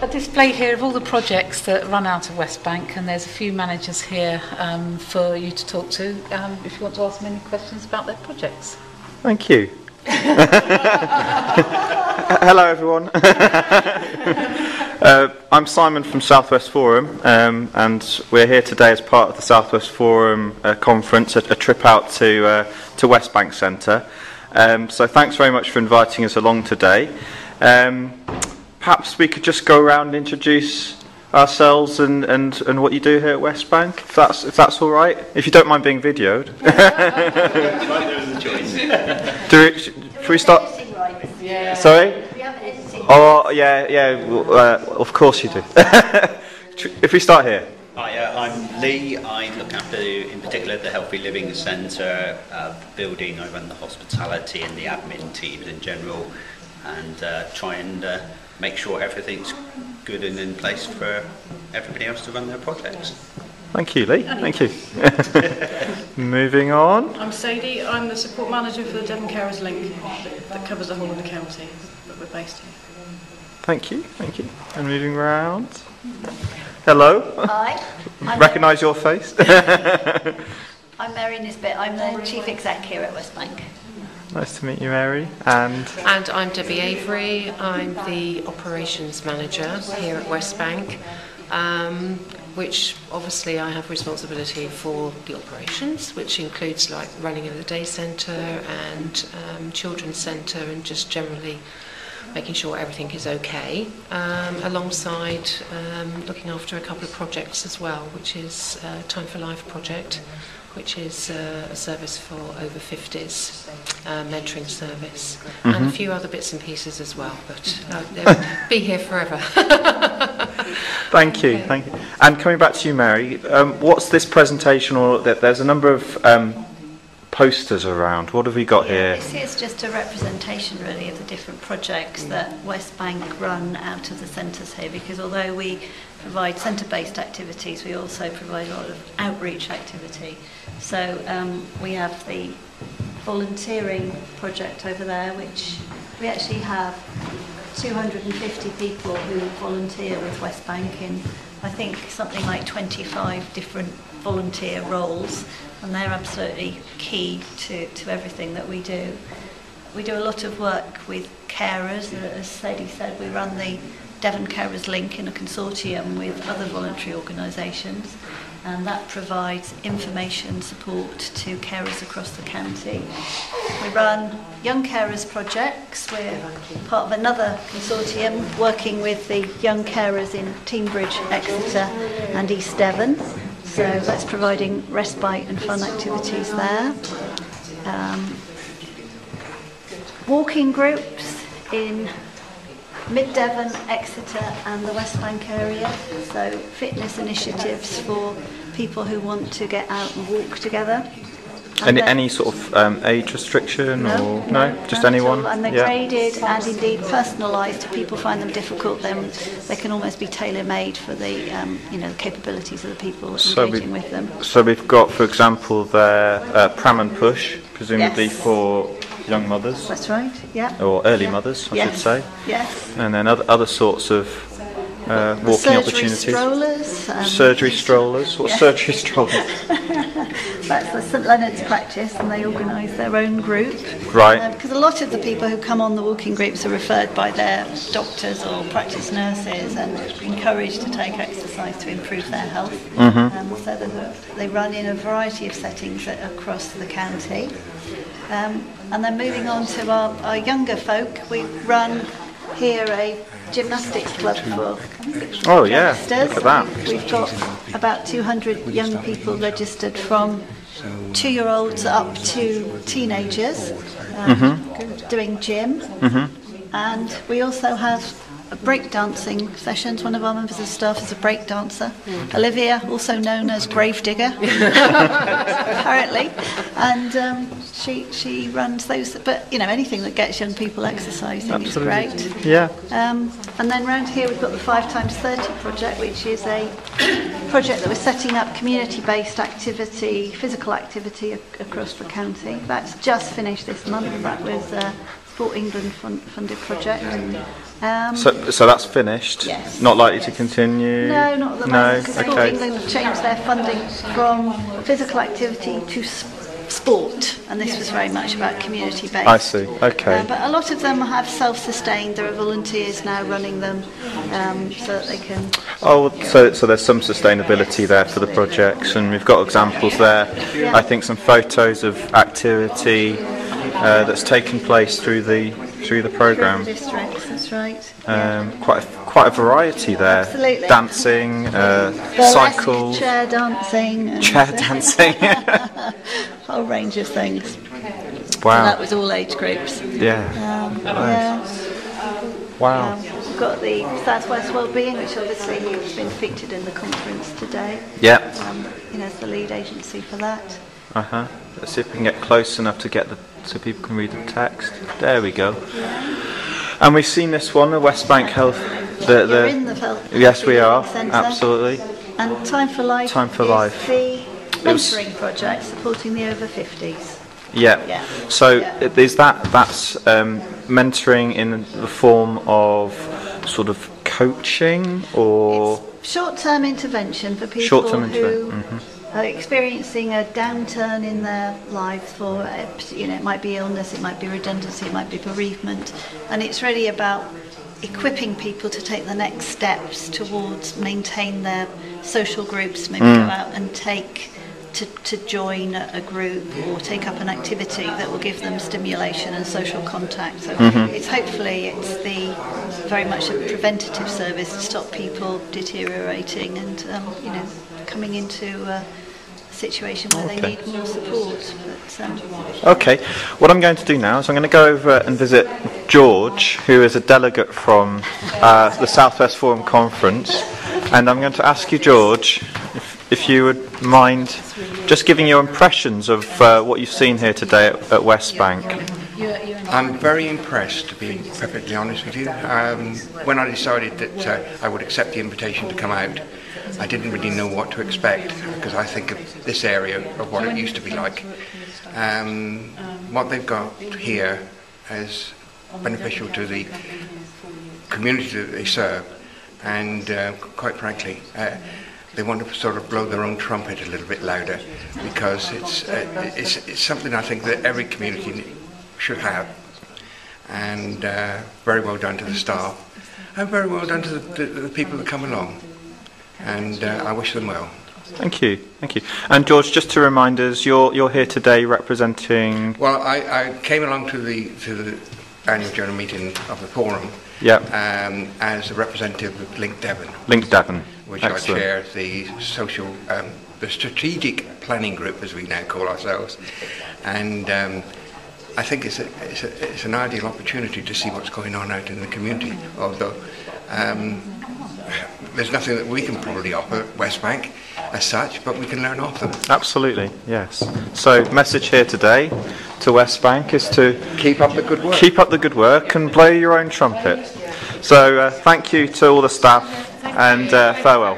a display here of all the projects that run out of Westbank, and there's a few managers here for you to talk to if you want to ask them any questions about their projects. Thank you. Hello everyone. I'm Simon from Southwest Forum, and we're here today as part of the Southwest Forum conference, a trip out to Westbank Centre. So thanks very much for inviting us along today. Perhaps we could just go around and introduce ourselves and what you do here at Westbank, if that's all right. If you don't mind being videoed. Should we start? Yeah. Sorry? Oh, yeah. Of course you do. If we start here. Hi, I'm Lee. I look after, in particular, the Healthy Living Centre building. I run the hospitality and the admin teams in general, and try and make sure everything's good and in place for everybody else to run their projects. Thank you, Lee. Thank you. Moving on. I'm Sadie. I'm the support manager for the Devon Carers Link that covers the whole of the county that we're based in. Thank you. And moving round. Hello. Hi. Recognise your face? I'm Mary Nisbet. I'm the Chief Exec here at Westbank. Nice to meet you, Mary. And I'm Debbie Avery. I'm the Operations Manager here at Westbank, which obviously I have responsibility for the operations, which includes like running of the day centre and children's centre, and just generally making sure everything is okay, alongside looking after a couple of projects as well, which is Time for Life project, which is a service for over 50s, mentoring service, and a few other bits and pieces as well, but they'll be here forever. Thank you. And coming back to you, Mary, what's this presentation, or there's a number of posters around. What have we got here? This is just a representation really of the different projects that Westbank run out of the centres here, because although we provide centre-based activities, we also provide a lot of outreach activity. So we have the volunteering project over there, which we actually have 250 people who volunteer with Westbank in, I think, something like 25 different volunteer roles, and they're absolutely key to everything that we do. We do a lot of work with carers. As Sadie said, we run the Devon Carers Link in a consortium with other voluntary organisations, and that provides information support to carers across the county. We run young carers projects. We're part of another consortium working with the young carers in Teignbridge, Exeter and East Devon. So that's providing respite and fun activities there. Walking groups in Mid-Devon, Exeter and the Westbank area. So fitness initiatives for people who want to get out and walk together. Any sort of age restriction? No, just anyone? And they're graded and indeed personalised. If people find them difficult, then they can almost be tailor-made for the the capabilities of the people engaging with them. So we've got, for example, there pram and push, presumably for young mothers. That's right. Yeah. Or early mothers, I should say. Yes. And then other sorts of walking opportunities. Surgery strollers. What's surgery strollers? That's the St Leonard's practice, and they organise their own group. Right. Because a lot of the people who come on the walking groups are referred by their doctors or practice nurses and encouraged to take exercise to improve their health. So they run in a variety of settings across the county. And then moving on to our younger folk, we run here a gymnastics club for youngsters. Look at that. We've got about 200 young people registered, from 2-year-olds up to teenagers, doing gym. And we also have breakdancing sessions. One of our members of staff is a break dancer, Olivia, also known as Gravedigger, apparently, and she runs those. But anything that gets young people exercising is great. Yeah. And then round here we've got the 5x30 project, which is a project that we're setting up community-based activity, physical activity across the county. That's just finished this month. That was Support England funded project. So that's finished? Yes. Not likely to continue? No, not at the moment. No? Support Okay. England have changed their funding from physical activity to sport, and this was very much about community-based. I see, okay. But a lot of them have self-sustained. There are volunteers now running them, so that they can... Oh, so there's some sustainability there for the projects, and we've got examples there. Yeah. I think some photos of activity that's taken place through the programme. Districts, that's right. Quite a variety there. Absolutely. Dancing, cycle, chair dancing. And chair dancing. whole range of things. Wow. And that was all age groups. Yeah. Wow. We've got the South West Wellbeing, which obviously has been featured in the conference today. Yeah. As the lead agency for that. Let's see if we can get close enough to get so people can read the text. There we go. And we've seen this one, the Westbank Health. You're in the Healthy Yes, we are. Living Centre. Absolutely. And Time for Life. Time for is Life. the mentoring project supporting the over 50s. Yeah. So is that's mentoring in the form of sort of coaching or short-term intervention for people who are experiencing a downturn in their lives. For it might be illness, it might be redundancy, it might be bereavement, and it's really about equipping people to take the next steps towards maintain their social groups, maybe go out and to join a group or take up an activity that will give them stimulation and social contact. So it's the very much a preventative service to stop people deteriorating and coming into a situation where they need more support. Okay, what I'm going to do now is I'm going to go over and visit George, who is a delegate from the South West Forum Conference, and I'm going to ask you, George, if you would mind just giving your impressions of what you've seen here today at Westbank. I'm very impressed, to be perfectly honest with you. When I decided that I would accept the invitation to come out, I didn't really know what to expect, because I think of this area of what it used to be like. What they've got here is beneficial to the community that they serve, and quite frankly, they want to sort of blow their own trumpet a little bit louder, because it's something I think that every community should have. And very well done to the staff, and very well done to the people that come along. And I wish them well. Thank you. And George, just to remind us, you're here today representing. Well, I came along to the annual general meeting of the forum. As a representative of Link Devon. Which Excellent. I chair the the strategic planning group, as we now call ourselves, and I think it's an ideal opportunity to see what's going on out in the community. Although there's nothing that we can probably offer Westbank as such, but we can learn off them. Absolutely, yes. So, message here today to Westbank is to keep up the good work. Keep up the good work and blow your own trumpet. So, thank you to all the staff and farewell.